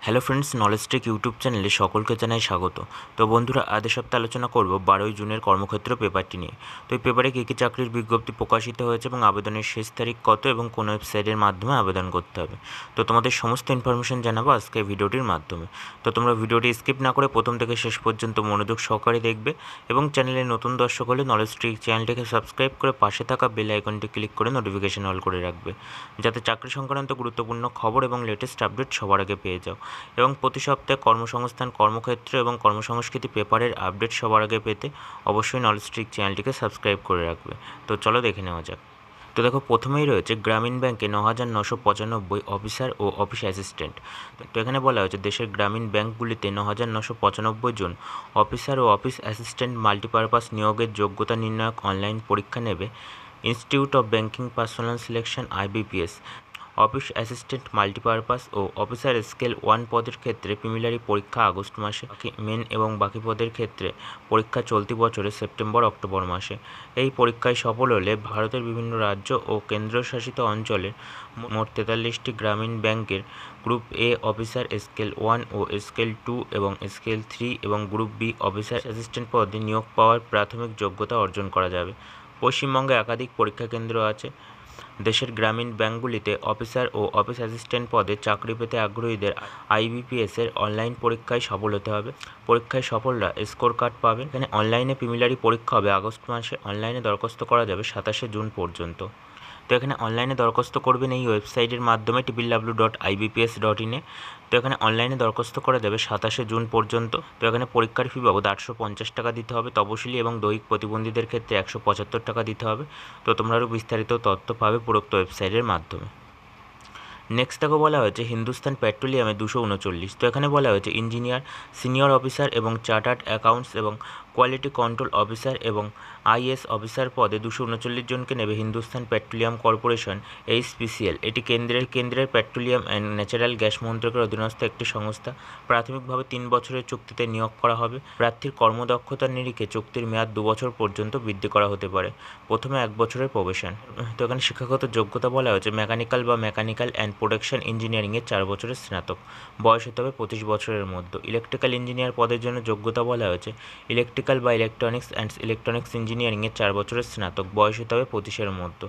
Hello friends, knowledge take YouTube চ্যানেলে সকলকে জানাই স্বাগত। তো বন্ধুরা, আজ সপ্তাহে আলোচনা করব 12ই জুনের কর্মক্ষেত্র পেপারটি নিয়ে। তো এই পেপারে কী কী চাকরির বিজ্ঞপ্তি প্রকাশিত হয়েছে এবং আবেদনের শেষ তারিখ কত এবং কোন ওয়েবসাইটের মাধ্যমে আবেদন করতে হবে। তো তোমাদের সমস্ত ইনফরমেশন জানাবো আজকে ভিডিওটির মাধ্যমে। তো তোমরা ভিডিওটি স্কিপ না করে প্রথম থেকে শেষ পর্যন্ত মনোযোগ সহকারে দেখবে এবং চ্যানেলে নতুন দর্শক হলে নলেজ টেক চ্যানেলটিকে সাবস্ক্রাইব করে পাশে থাকা বেল আইকনটি ক্লিক করে নোটিফিকেশন অল করে রাখবে, যাতে চাকরি সংক্রান্ত গুরুত্বপূর্ণ খবর এবং লেটেস্ট আপডেট সবার আগে পেয়ে যাও। এবং প্রতি সপ্তাহে কর্মসংস্থান, কর্মক্ষেত্র এবং কর্মসংস্কৃতি পেপারের আপডেট সবার আগে পেতে অবশ্যই নলেজ টেক চ্যানেলটিকে সাবস্ক্রাইব করে রাখবে। তো চলো দেখে নেওয়া যাক। তো দেখো, প্রথমেই রয়েছে গ্রামীণ ব্যাংকে 9,995 অফিসার ও অফিস অ্যাসিস্ট্যান্ট। তো এখানে বলা হয়েছে দেশের গ্রামীণ ব্যাংকগুলিতে 9,995 জন অফিসার ও অফিস অ্যাসিস্ট্যান্ট মাল্টিপারপাস নিয়োগের যোগ্যতা নির্ণায়ক অনলাইন পরীক্ষা নেবে institute of banking personnel selection IBPS। Office assistant multipurpose ও অফিসার স্কেল 1 পদের ক্ষেত্রে প্রিলিমিনারি পরীক্ষা আগস্ট মাসে, মেন এবং বাকি পদের ক্ষেত্রে পরীক্ষা চলতি বছরের সেপ্টেম্বর-অক্টোবর মাসে। এই পরীক্ষায় সফল হলে ভারতের বিভিন্ন রাজ্য ও কেন্দ্রশাসিত অঞ্চলের মোট 43টি গ্রামীণ ব্যাংকের গ্রুপ এ অফিসার স্কেল 1 ও স্কেল 2 এবং স্কেল 3 এবং গ্রুপ বি অফিসার অ্যাসিস্ট্যান্ট পদে নিয়োগ পাওয়ার প্রাথমিক যোগ্যতা অর্জন করা যাবে। পশ্চিমবঙ্গে একাধিক পরীক্ষা কেন্দ্র আছে। দেশের গ্রামীণ ব্যাংকগুলিতে অফিসার ও অফিস অ্যাসিস্ট্যান্ট পদে চাকরি পেতে আগ্রহীদের IBPS-এর অনলাইন পরীক্ষায় সফল হতে হবে। পরীক্ষায় সফলরা স্কোর কার্ড পাবে। এখানে অনলাইনে প্রিলিমিনারি পরীক্ষা হবে আগস্ট মাসে। অনলাইনে দরখাস্ত করা যাবে 27শে জুন পর্যন্ত। তো এখানে অনলাইনে দরখাস্ত করবেন এই ওয়েবসাইটের মাধ্যমে www.ibps.in-এ। তো এখানে অনলাইনে দরখাস্ত করা যাবে 27শে জুন পর্যন্ত। তো এখানে পরীক্ষার ফি বাবদ 850 টাকা দিতে হবে। তপশিলি এবং দৈহিক প্রতিবন্ধীদের ক্ষেত্রে 175 টাকা দিতে হবে। তো তোমরা আরও বিস্তারিত তথ্য পাবে উপরোক্ত ওয়েবসাইটের মাধ্যমে। নেক্সট দেখো, বলা হয়েছে হিন্দুস্তান পেট্রোলিয়ামে 239। তো এখানে বলা হয়েছে ইঞ্জিনিয়ার, সিনিয়র অফিসার এবং চার্টার্ড অ্যাকাউন্টস এবং কোয়ালিটি কন্ট্রোল অফিসার এবং IS অফিসার পদে 239 জনকে নেবে হিন্দুস্তান পেট্রোলিয়াম কর্পোরেশন HPCL। এটি কেন্দ্রের পেট্রোলিয়াম অ্যান্ড ন্যাচারাল গ্যাস মন্ত্রকের অধীনস্থ একটি সংস্থা। প্রাথমিকভাবে 3 বছরের চুক্তিতে নিয়োগ করা হবে। প্রার্থীর কর্মদক্ষতার নিরিখে চুক্তির মেয়াদ 2 বছর পর্যন্ত বৃদ্ধি করা হতে পারে। প্রথমে 1 বছরের প্রবেশন। তো এখানে শিক্ষাগত যোগ্যতা বলা হয়েছে মেকানিক্যাল অ্যান্ড প্রোডাকশন ইঞ্জিনিয়ারিংয়ের 4 বছরের স্নাতক। বয়স হতে হবে 25 বছরের মধ্যে। ইলেকট্রিক্যাল ইঞ্জিনিয়ার পদের জন্য যোগ্যতা বলা হয়েছে ইলেকট্রিক্যাল বা ইলেকট্রনিক্স ইঞ্জিনিয়ারিংয়ের 4 বছরের স্নাতক। বয়স হতে হবে 25-এর মধ্যে।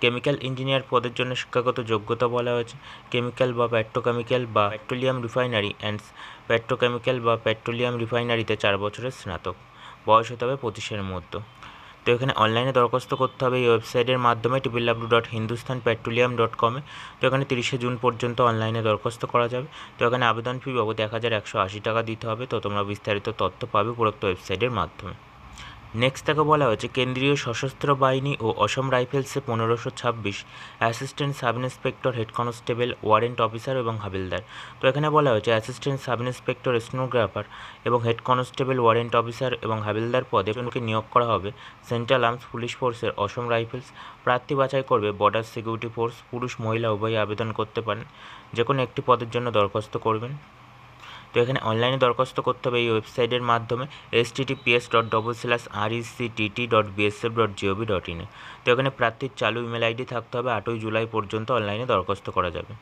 কেমিক্যাল ইঞ্জিনিয়ার পদের জন্য শিক্ষাগত যোগ্যতা বলা হয়েছে কেমিক্যাল বা পেট্রোকেমিক্যাল বা পেট্রোলিয়াম রিফাইনারি অ্যান্ড পেট্রোকেমিক্যাল বা পেট্রোলিয়াম রিফাইনারিতে 4 বছরের স্নাতক। বয়স হতে হবে 25-এর মধ্যে। তো এখানে অনলাইনে দরখাস্ত করতে হবে এই ওয়েবসাইটের মাধ্যমে www.hindustanpetroleum.com-এ। তো এখানে 30শে জুন পর্যন্ত অনলাইনে দরখাস্ত করা যাবে। তো এখানে আবেদন ফি বাবদ 1,180 টাকা দিতে হবে। তো তোমরা বিস্তারিত তথ্য পাবে উপরোক্ত ওয়েবসাইটের মাধ্যমে। নেক্সট তাকে বলা হয়েছে কেন্দ্রীয় সশস্ত্র বাহিনী ও অসম রাইফেলসে 1526 assistant sub inspector, head constable, warrant officer এবং হাবিলদার। তো এখানে বলা হয়েছে অ্যাসিস্ট্যান্ট সাব ইন্সপেক্টর, স্টেনোগ্রাফার এবং হেড কনস্টেবল, ওয়ারেন্ট অফিসার এবং হাবিলদার পদে নিয়োগ করা হবে সেন্ট্রাল আর্মস পুলিশ ফোর্সের অসম রাইফেলস। প্রার্থী বাছাই করবে বর্ডার সিকিউরিটি ফোর্স। পুরুষ মহিলা উভয়ই আবেদন করতে পারেন। যে কোনো একটি পদের জন্য দরখাস্ত করবেন। তো এখানে অনলাইনে দরখাস্ত করতে হবে এই ওয়েবসাইটের মাধ্যমে https://rectt.bsf.gov.in-এ। তো এখানে প্রার্থীর চালু ইমেল ID থাকতে হবে। 8ই জুলাই পর্যন্ত অনলাইনে দরখাস্ত করা যাবে।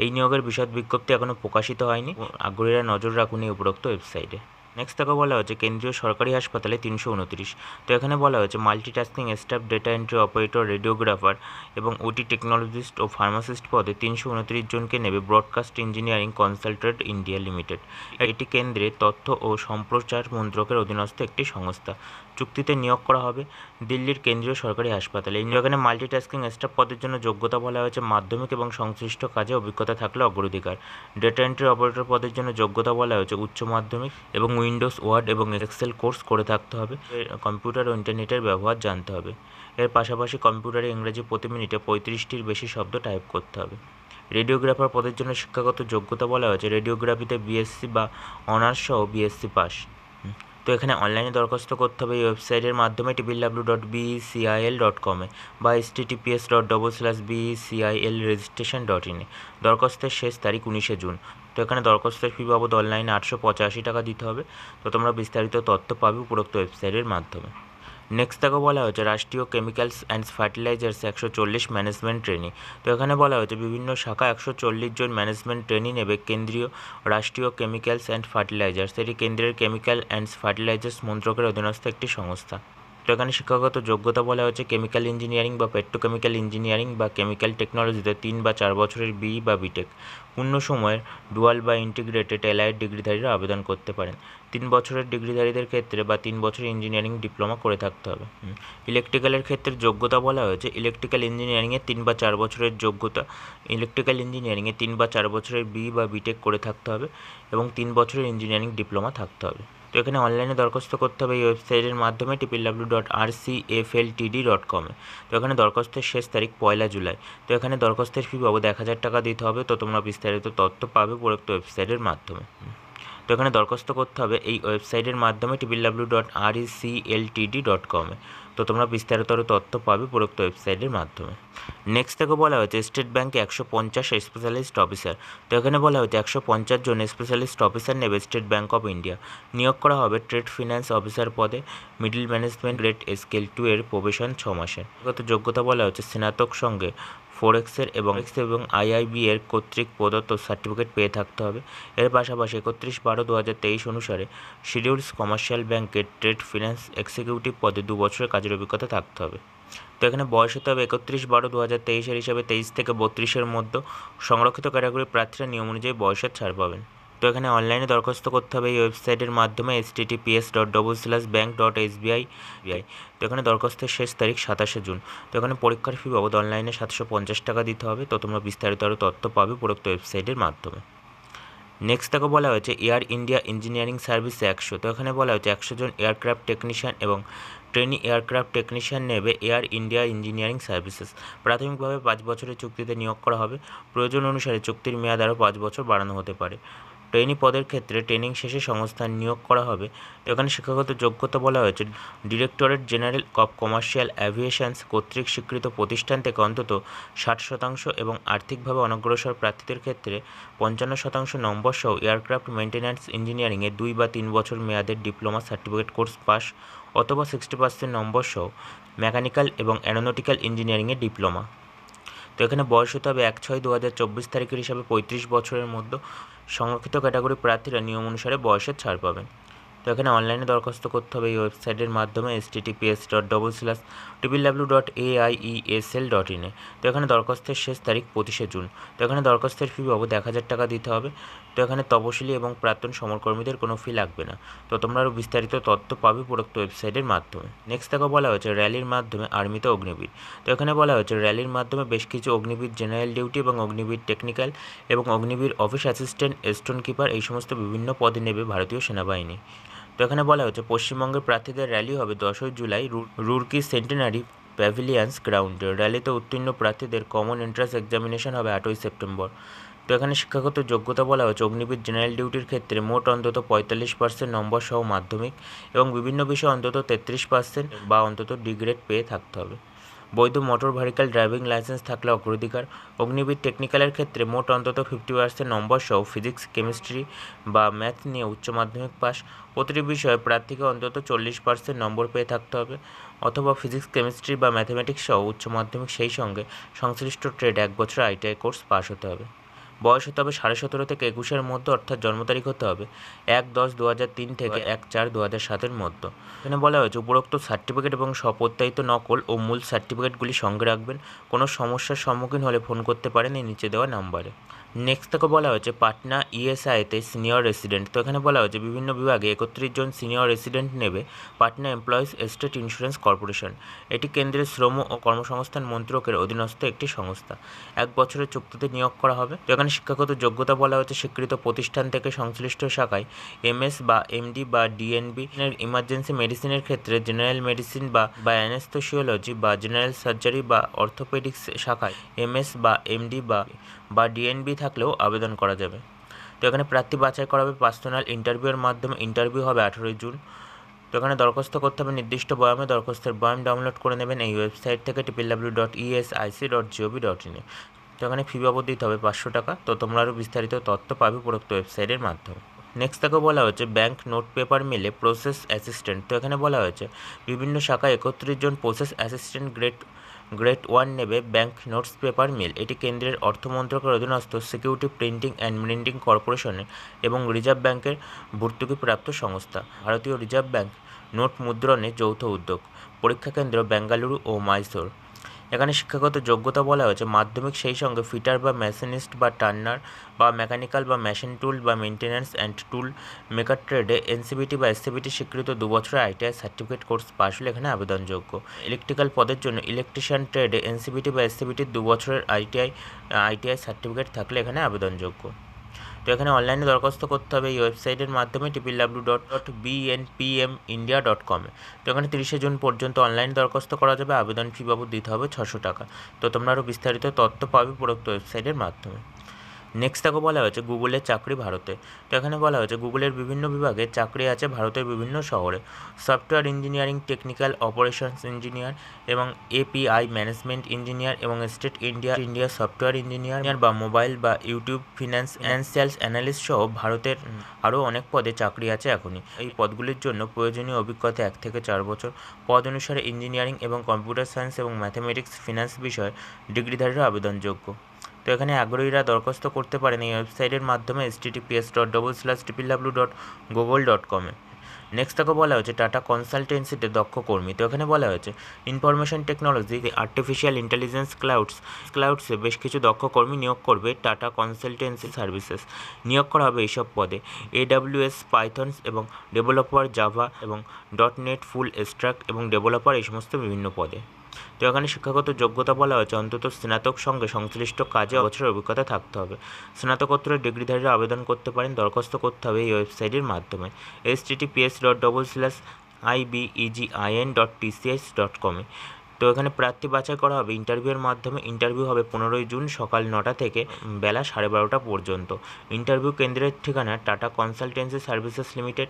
এই নিয়োগের বিশদ বিজ্ঞপ্তি এখনও প্রকাশিত হয়নি। আগ্রহীরা নজর রাখুন এই উপরোক্ত ওয়েবসাইটে। নেক্সট তাকে বলা হয়েছে কেন্দ্রীয় সরকারি হাসপাতালে 329। তো এখানে বলা হয়েছে multitasking staff, data entry operator, radiographer এবং OT টেকনোলজিস্ট ও ফার্মাসিস্ট পদে 329 জনকে নেবে broadcast engineering consultant India limited. এটি কেন্দ্রের তথ্য ও সম্প্রচার মন্ত্রকের অধীনস্থ একটি সংস্থা। চুক্তিতে নিয়োগ করা হবে দিল্লির কেন্দ্রীয় সরকারি হাসপাতালে। এখানে মাল্টিটাস্কিং স্টাফ পদের জন্য যোগ্যতা বলা হয়েছে মাধ্যমিক এবং সংশ্লিষ্ট কাজে অভিজ্ঞতা থাকলে অগ্রাধিকার। ডেটা এন্ট্রি অপারেটর পদের জন্য যোগ্যতা বলা হয়েছে উচ্চ মাধ্যমিক এবং উইন্ডোজ, ওয়ার্ড এবং এক্সেল কোর্স করে থাকতে হবে। কম্পিউটার ও ইন্টারনেটের ব্যবহার জানতে হবে। এর পাশাপাশি কম্পিউটারে ইংরেজি প্রতি মিনিটে 35টির বেশি শব্দ টাইপ করতে হবে। রেডিওগ্রাফার পদের জন্য শিক্ষাগত যোগ্যতা বলা হয়েছে রেডিওগ্রাফিতে BSc বা অনার্স সহ BSc পাস। তো এখানে অনলাইনে দরখাস্ত করতে হবে এই ওয়েবসাইটের মাধ্যমে www.becil.com-এ বা https://becilregistration.in-এ। দরখাস্তের শেষ তারিখ 19শে জুন। তো এখানে দরখাস্তের ফি বাবদ অনলাইনে 885 টাকা দিতে হবে। তো তোমরা বিস্তারিত তথ্য পাবে উপরোক্ত ওয়েবসাইটের মাধ্যমে। নেক্সট তাকে বলা হয়েছে রাষ্ট্রীয় chemicals and fertilisers 140 management trainee. তো এখানে বলা হয়েছে বিভিন্ন শাখা 140 জন ম্যানেজমেন্ট ট্রেনি নেবে কেন্দ্রীয় রাষ্ট্রীয় কেমিক্যালস অ্যান্ড ফার্টিলাইজার্স। এটি কেন্দ্রের কেমিক্যাল অ্যান্ড ফার্টিলাইজার্স মন্ত্রকের অধীনস্থ একটি সংস্থা। তো এখানে শিক্ষাগত যোগ্যতা বলা হয়েছে কেমিক্যাল ইঞ্জিনিয়ারিং বা পেট্রোকেমিক্যাল ইঞ্জিনিয়ারিং বা কেমিক্যাল টেকনোলজিতে 3 বা 4 বছরের BE বা বিটেক। পূর্ণ সময়ের ডুয়াল বা ইন্টিগ্রেটেড এলাইড ডিগ্রিধারীরা আবেদন করতে পারেন। 3 বছরের ডিগ্রিধারীদের ক্ষেত্রে বা 3 বছরের ইঞ্জিনিয়ারিং ডিপ্লোমা করে থাকতে হবে। ইলেকট্রিক্যালের ক্ষেত্রে যোগ্যতা বলা হয়েছে ইলেকট্রিক্যাল ইঞ্জিনিয়ারিংয়ে 3 বা 4 বছরের যোগ্যতা, ইলেকট্রিক্যাল ইঞ্জিনিয়ারিংয়ে 3 বা 4 বছরের BE বা বিটেক করে থাকতে হবে এবং 3 বছরের ইঞ্জিনিয়ারিং ডিপ্লোমা থাকতে হবে। তো এখানে অনলাইনে দরখাস্ত করতে হবে এই ওয়েবসাইটের মাধ্যমে www.rcfltd.com-এ। তো এখানে দরখাস্তের শেষ তারিখ 1 জুলাই। তো এখানে দরখাস্তের ফি বাবদ 1000 টাকা দিতে হবে। তো তোমরা বিস্তারিত তথ্য পাবে উপরোক্ত ওয়েবসাইটের মাধ্যমে। তো এখানে দরখাস্ত করতে হবে এই ওয়েবসাইটের মাধ্যমে www.rcltd.com-এ। তো তোমরা বিস্তারিত তথ্য পাবে উপরোক্ত ওয়েবসাইটের মাধ্যমে। নেক্সট থেকে বলা হয়েছে স্টেট ব্যাঙ্কে 150 স্পেশালিস্ট অফিসার। তো এখানে বলা হয়েছে 150 জন স্পেশালিস্ট অফিসার নেবে স্টেট ব্যাঙ্ক অফ ইন্ডিয়া। নিয়োগ করা হবে ট্রেড ফিন্যান্স অফিসার পদে, মিডল ম্যানেজমেন্ট গ্রেড স্কেল 2 এর প্রবেশন 6 মাসের। যোগ্যতা বলা হচ্ছে স্নাতক সঙ্গে ফোরেক্সের এবং IIB এর কর্তৃক প্রদত্ত সার্টিফিকেট পেয়ে থাকতে হবে। এর পাশাপাশি 31/12/2023 অনুসারে শিডিউলস কমার্শিয়াল ব্যাংকের ট্রেড ফিন্যান্স এক্সিকিউটিভ পদে 2 বছরের কাজের অভিজ্ঞতা থাকতে হবে। তো এখানে বয়স হতে হবে 31/12/2023 হিসাবে 23 থেকে 32-এর মধ্যে। সংরক্ষিত ক্যাটাগরির প্রার্থীরা নিয়ম অনুযায়ী বয়সের ছাড় পাবেন। তো এখানে অনলাইনে দরখাস্ত করতে হবে এই ওয়েবসাইটের মাধ্যমে https://bank.sbi। তো এখানে দরখাস্তের শেষ তারিখ 27 জুন। তো এখানে পরীক্ষার ফি বাবদ অনলাইনে 750 টাকা দিতে হবে। তো তোমরা বিস্তারিত আরও তথ্য পাবে উপরোক্ত ওয়েবসাইটের মাধ্যমে। নেক্সট তাকে বলা হয়েছে এয়ার ইন্ডিয়া ইঞ্জিনিয়ারিং সার্ভিস 100। তো এখানে বলা হয়েছে 100 জন এয়ারক্রাফট টেকনিশিয়ান এবং ট্রেনি এয়ারক্রাফট টেকনিশিয়ান নেবে এয়ার ইন্ডিয়া ইঞ্জিনিয়ারিং সার্ভিসেস। প্রাথমিকভাবে 5 বছরের চুক্তিতে নিয়োগ করা হবে। প্রয়োজন অনুসারে চুক্তির মেয়াদ আরও 5 বছর বাড়ানো হতে পারে। ট্রেনি পদের ক্ষেত্রে ট্রেনিং শেষে সংস্থান নিয়োগ করা হবে। এখানে শিক্ষাগত যোগ্যতা বলা হয়েছে ডিরেক্টরেট জেনারেল অফ কমার্শিয়াল অ্যাভিয়েশনস কর্তৃক স্বীকৃত প্রতিষ্ঠান থেকে অন্তত 60% এবং আর্থিকভাবে অনগ্রসর প্রার্থীদের ক্ষেত্রে 55% নম্বর সহ এয়ারক্রাফট মেইনটেন্যান্স ইঞ্জিনিয়ারিংয়ে 2 বা 3 বছর মেয়াদের ডিপ্লোমা সার্টিফিকেট কোর্স পাস অথবা 60% নম্বর সহ মেকানিক্যাল এবং অ্যারোনটিক্যাল ইঞ্জিনিয়ারিংয়ে ডিপ্লোমা। তো এখানে বয়স হতে হবে 1/6/2024 তারিখের হিসাবে 35 বছরের মধ্যে। সংরক্ষিত ক্যাটাগরি প্রার্থীরা নিয়ম অনুসারে বয়সের ছাড় পাবেন। তো এখানে অনলাইনে দরখাস্ত করতে হবে এই ওয়েবসাইটের মাধ্যমে https://www.aiesl.in-এ। তো এখানে দরখাস্তের শেষ তারিখ 25 জুন। তো এখানে দরখাস্তের ফি বাবদ 1000 টাকা দিতে হবে। তো এখানে তপশিলি এবং প্রাক্তন সমরকর্মীদের কোনো ফি লাগবে না। তো তোমরা আরও বিস্তারিত তথ্য পাবে উপরোক্ত ওয়েবসাইটের মাধ্যমে। নেক্সট তাকে বলা হয়েছে র্যালির মাধ্যমে আর্মিতে অগ্নিবীর। তো এখানে বলা হয়েছে র্যালির মাধ্যমে বেশ কিছু অগ্নিবীর জেনারেল ডিউটি এবং অগ্নিবীর টেকনিক্যাল এবং Agniveer office assistant, stone keeper এই সমস্ত বিভিন্ন পদে নেবে ভারতীয় সেনাবাহিনী। তো এখানে বলা হচ্ছে পশ্চিমবঙ্গের প্রার্থীদের র্যালি হবে 10 জুলাই রুরকি সেন্টেনারি প্যাভিলিয়ান্স গ্রাউন্ডে। র্যালিতে উত্তীর্ণ প্রার্থীদের কমন এন্ট্রান্স এক্সামিনেশন হবে 8 সেপ্টেম্বর। তো এখানে শিক্ষাগত যোগ্যতা বলা হচ্ছে অগ্নিবীর জেনারেল ডিউটির ক্ষেত্রে মোট অন্তত 45% নম্বর সহ মাধ্যমিক এবং বিভিন্ন বিষয়ে অন্তত 33% বা অন্তত ডিগ্রেড পেয়ে থাকতে হবে। বৈধ মোটর ভেহিক্যাল ড্রাইভিং লাইসেন্স থাকলে অগ্রাধিকার। অগ্নিবীর টেকনিক্যালের ক্ষেত্রে মোট অন্তত 50% নম্বর সহ ফিজিক্স, কেমিস্ট্রি বা ম্যাথ নিয়ে উচ্চ মাধ্যমিক পাস। প্রতিটি বিষয়ে প্রার্থীকে অন্তত 40% নম্বর পেয়ে থাকতে হবে অথবা ফিজিক্স, কেমিস্ট্রি বা ম্যাথামেটিক্স সহ উচ্চ মাধ্যমিক সেই সঙ্গে সংশ্লিষ্ট ট্রেড 1 বছর ITI কোর্স পাস হতে হবে। বয়স হতে হবে 17.5 থেকে 21-এর মধ্যে, অর্থাৎ জন্ম তারিখ হতে হবে 1/10/2003 থেকে 1/4/2007-এর মধ্যে। এখানে বলা হয়েছে উপরোক্ত সার্টিফিকেট এবং স্বপ্রত্যায়িত নকল ও মূল সার্টিফিকেটগুলি সঙ্গে রাখবেন। কোনো সমস্যার সম্মুখীন হলে ফোন করতে পারেন এই নিচে দেওয়া নাম্বারে। নেক্সট থেকে বলা হয়েছে পাটনা ESIতে সিনিয়র রেসিডেন্ট। তো এখানে বলা হয়েছে বিভিন্ন বিভাগে 31 জন সিনিয়র রেসিডেন্ট নেবে Patna employees state insurance corporation. এটি কেন্দ্রের শ্রম ও কর্মসংস্থান মন্ত্রকের অধীনস্থ একটি সংস্থা। 1 বছরের চুক্তিতে নিয়োগ করা হবে। তো এখানে শিক্ষাগত যোগ্যতা বলা হয়েছে স্বীকৃত প্রতিষ্ঠান থেকে সংশ্লিষ্ট শাখায় MS বা MD বা DNB এর ইমার্জেন্সি মেডিসিনের ক্ষেত্রে জেনারেল মেডিসিন বা অ্যানেস্থেসিওলজি বা জেনারেল সার্জারি বা অর্থোপেডিক্স শাখায় MS বা MD বা DNB থাকলেও আবেদন করা যাবে। তো এখানে প্রার্থী বাছাই করা হবে পার্সোনাল ইন্টারভিউয়ের মাধ্যমে। ইন্টারভিউ হবে 18 জুন। তো এখানে দরখাস্ত করতে হবে নির্দিষ্ট বয়ামে। দরখাস্তের বয়াম ডাউনলোড করে নেবেন এই ওয়েবসাইট থেকে www.esic.gov.in-এ। তো এখানে ফি বাবদ দিতে হবে 500 টাকা। তো তোমরা আরও বিস্তারিত তথ্য পাবে উপরোক্ত ওয়েবসাইটের মাধ্যমে। নেক্সট তাকে বলা হচ্ছে ব্যাংক নোট পেপার মিলে প্রসেস অ্যাসিস্ট্যান্ট। তো এখানে বলা হয়েছে বিভিন্ন শাখায় 31 জন প্রসেস অ্যাসিস্ট্যান্ট গ্রেড 1 নেবে ব্যাংক নোটস পেপার মিল। এটি কেন্দ্রের অর্থ মন্ত্রকের অধীনস্থ সিকিউরিটি প্রিন্টিং অ্যান্ড প্রিন্টিং কর্পোরেশনের এবং রিজার্ভ ব্যাংকের ভর্তুকিপ্রাপ্ত সংস্থা। ভারতীয় রিজার্ভ ব্যাংক নোট মুদ্রণে যৌথ উদ্যোগ। পরীক্ষা কেন্দ্র বেঙ্গালুরু ও মাইসোর। এখানে শিক্ষাগত যোগ্যতা বলা হয়েছে মাধ্যমিক, সেই সঙ্গে ফিটার বা মেশিনিস্ট বা টার্নার বা মেকানিক্যাল বা মেশিন টুল বা মেনটেন্যান্স অ্যান্ড টুল মেকার ট্রেডে এনসিবিটি বা এসসিবিটি স্বীকৃত 2 বছরের আইটিআই সার্টিফিকেট কোর্স পাশ হলে এখানে আবেদনযোগ্য। ইলেকট্রিক্যাল পদের জন্য ইলেকট্রিশিয়ান ট্রেডে এনসিবিটি বা এসসিবিটির 2 বছরের আইটিআই সার্টিফিকেট থাকলে এখানে আবেদনযোগ্য। তো এখানে অনলাইনে দরখাস্ত করতে হবে এই ওয়েবসাইটের মাধ্যমে www.bnpmindia.com। তো এখানে 30 জুন পর্যন্ত অনলাইন দরখাস্ত করা যাবে। আবেদন ফি বাবদ দিতে হবে 600 টাকা। তো তোমরা আরও বিস্তারিত তথ্য পাবে উপরোক্ত ওয়েবসাইটের মাধ্যমে। নেক্সট তাকে বলা হয়েছে গুগলের চাকরি ভারতে। তো এখানে বলা হয়েছে গুগলের বিভিন্ন বিভাগে চাকরি আছে ভারতের বিভিন্ন শহরে। Software engineering, technical operations engineer এবং এপিআই ম্যানেজমেন্ট ইঞ্জিনিয়ার এবং স্টেট ইন্ডিয়া সফটওয়্যার ইঞ্জিনিয়ার বা মোবাইল বা ইউটিউব ফিনান্সিয়াল অ্যানালিস্ট সহ ভারতের আরও অনেক পদে চাকরি আছে এখনই। এই পদগুলির জন্য প্রয়োজনীয় অভিজ্ঞতা 1 থেকে 4 বছর। পদ অনুসারে ইঞ্জিনিয়ারিং এবং কম্পিউটার সায়েন্স এবং ম্যাথামেটিক্স, ফিনান্স বিষয়ে ডিগ্রিধারীরা আবেদনযোগ্য। তো এখানে আগ্রহীরা দরখাস্ত করতে পারেন এই ওয়েবসাইটের মাধ্যমে https://www.google.com-এ। নেক্সট তাকে বলা হয়েছে টাটা কনসালটেন্সিতে দক্ষ কর্মী। তো এখানে বলা হয়েছে ইনফরমেশন টেকনোলজি, আর্টিফিশিয়াল ইন্টেলিজেন্স, ক্লাউডসে বেশ কিছু দক্ষ কর্মী নিয়োগ করবে টাটা কনসালটেন্সি সার্ভিসেস। নিয়োগ করা হবে এইসব পদে AWS, পাইথন এবং ডেভেলপার, জাভা এবং .NET ফুল স্ট্যাক এবং ডেভেলপার, এই সমস্ত বিভিন্ন পদে। তো এখানে শিক্ষাগত যোগ্যতা বলা হয়েছে অন্তত স্নাতক সঙ্গে সংশ্লিষ্ট কাজে বছরের অভিজ্ঞতা থাকতে হবে। স্নাতকোত্তরের ডিগ্রিধারীরা আবেদন করতে পারেন। দরখাস্ত করতে হবে এই ওয়েবসাইটের মাধ্যমে https://ibegin.tcs.com-এ। তো এখানে প্রার্থী বাছাই করা হবে ইন্টারভিউয়ের মাধ্যমে। ইন্টারভিউ হবে 15 জুন সকাল 9টা থেকে বেলা 12:30 পর্যন্ত। ইন্টারভিউ কেন্দ্রের ঠিকানা tata consultancy services limited,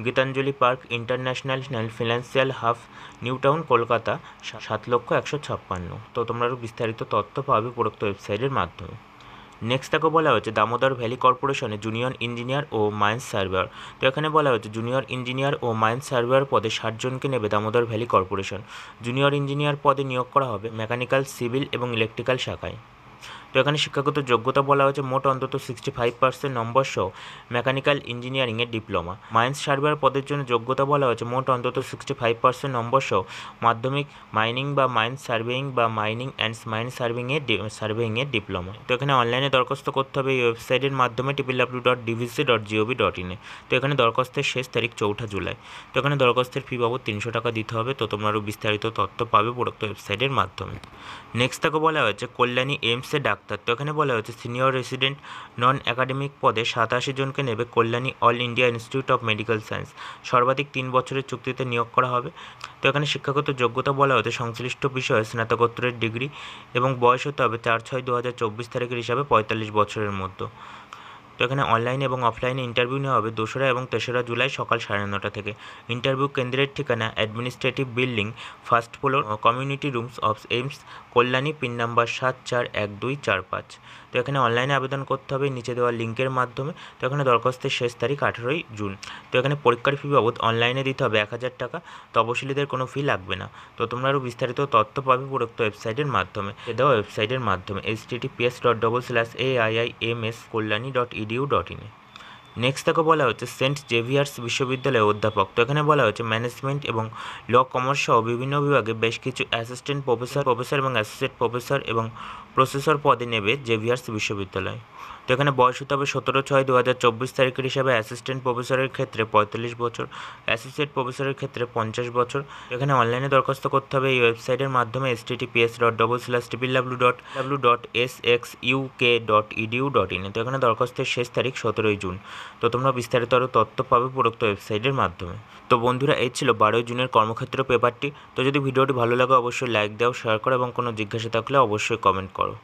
Gitanjali park, international financial hub, new town, Kolkata 7,156,। তো তোমরা আরও বিস্তারিত তথ্য পাবে উপরোক্ত ওয়েবসাইটের মাধ্যমে। নেক্সট তাকে বলা হয়েছে দামোদর ভ্যালি কর্পোরেশনে জুনিয়র ইঞ্জিনিয়ার ও মাইন্স সার্ভেয়ার। তো এখানে বলা হয়েছে জুনিয়র ইঞ্জিনিয়ার ও মাইন্স সার্ভেয়ার পদে 60 জনকে নেবে Damodar valley corporation. Junior engineer পদে নিয়োগ করা হবে মেকানিক্যাল, সিভিল এবং ইলেকট্রিক্যাল শাখায়। তো এখানে শিক্ষাগত যোগ্যতা বলা হয়েছে মোট অন্তত 65% নম্বর সহ মেকানিক্যাল ইঞ্জিনিয়ারিংয়ের ডিপ্লোমা। মাইন্স সার্ভেয়ার পদের জন্য যোগ্যতা বলা হয়েছে মোট অন্তত 65% নম্বর সহ মাধ্যমিক মাইনিং বা মাইন্স সার্ভেইং বা মাইনিং অ্যান্ড মাইন্স সার্ভেইংয়ের ডিপ্লোমা। তো এখানে অনলাইনে দরখাস্ত করতে হবে এই ওয়েবসাইটের মাধ্যমে www.dvc.gov.in-এ। তো এখানে দরখাস্তের শেষ তারিখ 4 জুলাই। তো এখানে দরখাস্তের ফি বাবদ 300 টাকা দিতে হবে। তো তোমরা আরও বিস্তারিত তথ্য পাবে উপরোক্ত ওয়েবসাইটের মাধ্যমে। নেক্সট তাকে বলা হয়েছে কল্যাণী এইমসে ডাক্তার। তো এখানে বলা হয়েছে সিনিয়র রেসিডেন্ট নন একাডেমিক পদে 87 জনকে নেবে Kalyani all India institute of medical science. সর্বাধিক 3 বছরের চুক্তিতে নিয়োগ করা হবে। তো এখানে শিক্ষাগত যোগ্যতা বলা হয়েছে সংশ্লিষ্ট বিষয়ে স্নাতকোত্তরের ডিগ্রি এবং বয়স হতে হবে 4/6/2024 তারিখের হিসাবে 45 বছরের মধ্যে। তো এখানে অনলাইন এবং অফলাইনে ইন্টারভিউ নেওয়া হবে 2রা এবং 3রা জুলাই সকাল 9:30 থেকে। ইন্টারভিউ কেন্দ্রের ঠিকানা administrative building, first floor, community rooms of AIIMS, Kalyani, pin number 741245। তো এখানে অনলাইনে আবেদন করতে হবে নিচে দেওয়া লিঙ্কের মাধ্যমে। তো এখানে দরখাস্তের শেষ তারিখ 18 জুন। তো এখানে পরীক্ষার ফি বাবদ অনলাইনে দিতে হবে 1000 টাকা। তপশিলীদের কোনো ফি লাগবে না। তো তোমরা আরও বিস্তারিত তথ্য পাবে উপরোক্ত ওয়েবসাইটের মাধ্যমে https://aiims-kollani.edu.in-এ। নেক্সট তাকে বলা হচ্ছে সেন্ট জেভিয়ার্স বিশ্ববিদ্যালয়ের অধ্যাপক। তো এখানে বলা হচ্ছে ম্যানেজমেন্ট এবং ল, কমার্স সহ বিভিন্ন বিভাগে বেশ কিছু অ্যাসিস্ট্যান্ট প্রফেসর এবং অ্যাসোসিয়েট প্রফেসর এবং প্রফেসর পদে নেবে জেভিয়ার্স বিশ্ববিদ্যালয়। তো এখানে বয়স হতে হবে 17/6/2024 তারিখের হিসাবে অ্যাসিস্ট্যান্ট প্রফেসরের ক্ষেত্রে 45 বছর, অ্যাসোসিয়েট প্রফেসরের ক্ষেত্রে 50 বছর। এখানে অনলাইনে দরখাস্ত করতে হবে এই ওয়েবসাইটের মাধ্যমে https://www.sxuk.edu.in-এ। তো এখানে দরখাস্তের শেষ তারিখ 17 জুন। তো তোমরা বিস্তারিত আরও তথ্য পাবে উপরোক্ত ওয়েবসাইটের মাধ্যমে। তো বন্ধুরা, এই ছিল 12 জুনের কর্মক্ষেত্র পেপারটি। তো যদি ভিডিওটি ভালো লাগে অবশ্যই লাইক দাও, শেয়ার করো এবং কোনো জিজ্ঞাসা থাকলে অবশ্যই কমেন্ট করো।